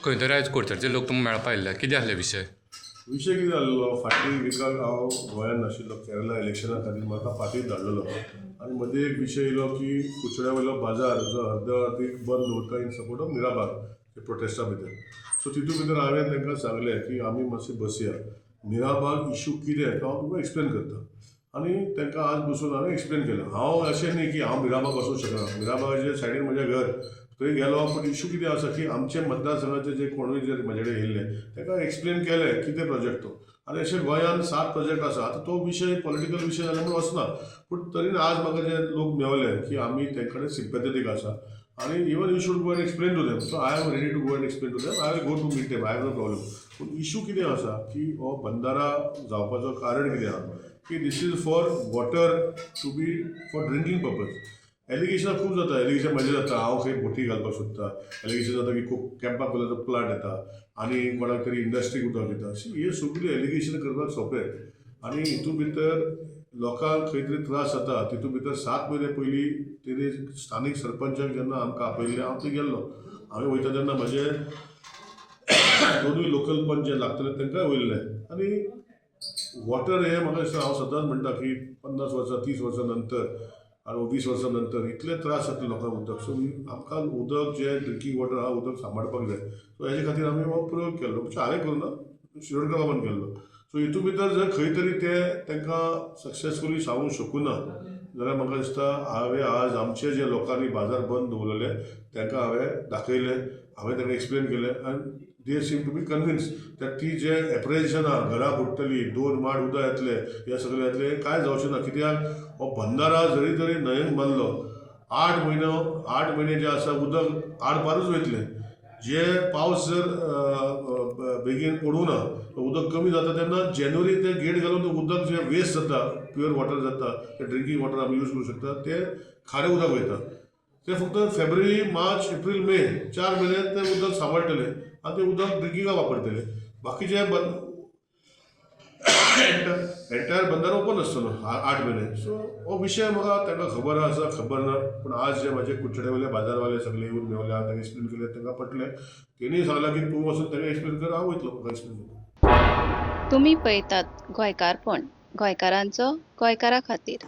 खंय तरी आयज कोडचरचे लोक तुमकां मेळपा आयिल्ले कितें आसले विशय कितें जाल्लो फाटल्या विकाक हांव गोंयांत नाशिल्लो केरला इलेक्शना खातीर म्हाका फाटीं धाडलेलो आनी मदीं एक विशय येयलो की कुचड्या वयलो बाजार जो अर्दरातीक बंद दवरता इन सपोर्ट ऑफ मिराबाग ते प्रोटेस्टा भितर. सो तितूंत भितर हांवें तांकां सांगलें की आमी मातशें बसया, मिराबाग इशू कितें तो हांव तुमकां एक्सप्लेन करता. आनी तांकां आज बसून हांवें एक्सप्लेन केलें. हांव अशें न्ही की हांव मिराबाग वचूंक शकना, मिराबागाच्या सायडीन म्हजें घर, थंय गेलो. पूण इशू कितें आसा की आमचे मतदारसंघाचे जे कोणूय जे म्हाजे कडेन येयल्ले तांकां एक्सप्लेन केलें कितें प्रोजेक्ट तो. आनी अशें गोंयांत 7 प्रोजेक्ट आसा. आतां तो विशय पॉलिटिकल विशय जाल्यार म्हूण वचना, पूण तरी आज म्हाका जे लोक मेवले की आमी तांचे कडेन सिंपॅथेटीक आसा आनी even you should go and explain to them. So I am ready to go and explain to them. I will go to meet them, I have no problem. पूण इशू कितें आसा की हो बंदारा जावपाचो कारण कितें आसा की this is for water to be for drinking purpose. एलिगेशनां खूब जाता. एलिगेशन म्हाजें जाता हांव खंय बोटी घालपाक सोदता. एलिगेशन जाता की खूब कॅम्पाक वयलो प्लांट येता आनी कोणाक तरी इंडस्ट्रीक उदक येता. हे सगळी एलिगेशन करपाक सोंपें आनी हितून भितर लोकांक खंय तरी त्रास जाता. तितून भितर 7 म्हयने पयलीं तेणी स्थानीक सरपंचाक जेन्ना आमकां आपयल्लें हांव थंय गेल्लो. हांवें वयता तेन्ना म्हजे दोनूय लोकल पंच जे लागतले तांकांय वयल्ले. आनी वॉटर हें म्हाका दिसता हांव सदांच म्हणटा की 50 वर्सां 30 वर्सां नंतर आनी 20 वर्सां नंतर इतले त्रास जातले लोकांक उदक. सो आमकां उदक जें ड्रिंकींग वॉटर आहा उदक सांबाळपाक जाय. सो हेजे खातीर आमी हो प्रयोग केल्लो. म्हणजे हांवें करूं ना, शिरोडकर बाबान केल्लो. सो हितून भितर जर खंय तरी ते तांकां सक्सेसफुली सांगूंक शकूना जाल्यार म्हाका दिसता हांवें आज आमचे जे लोकांनी बाजार बंद दवरलेले तांकां हांवें दाखयलें, हांवें तांकां एक्सप्लेन केलें आनी they seem to be convince that ती जे एप्रेजेशन आहा घरां बुडटली, 2 माड उदक येतले, हे सगळें येतले, कांय जावचें ना. कित्याक हो बंदारा जरी तरी न्हंयेक बांदलो 8 म्हयने जे आसा उदक आड पारूच वयतलें. जे पावस जर बेगीन पडूं ना, उदक कमी जाता तेन्ना जानेवारी ते गेट घालून उदक जे वेस्ट जाता, प्युअर वॉटर जाता, ते ड्रिंकींग वॉटर आमी यूज करूं शकता, ते खारें उदक वयता. ते फक्त फेब्रुवारी, मार्च, एप्रील, मे 4 म्हयने ते उदक सांबाळटले आनी ते उदक ड्रिंकिंगाक वापरतले. बाकीचे एंटायर बंदारो ओपन आसतलो 8 म्हयने. सो हो विशय म्हाका तांकां खबर आसा खबर ना, पूण आज जे म्हाजे कुडचडे वयले बाजारवाले सगळे येवन मेवले, हांवें तांकां एक्सप्लेन केलें, तांकां पटलें. तेणी सांगलां की तूं वचून तांकां एक्सप्लेन कर, हांव वयतलो म्हाका एक्सप्लेन करपाक. तुमी पळयतात गोंयकारपण, गोंयकारांचो गोंयकारा खातीर.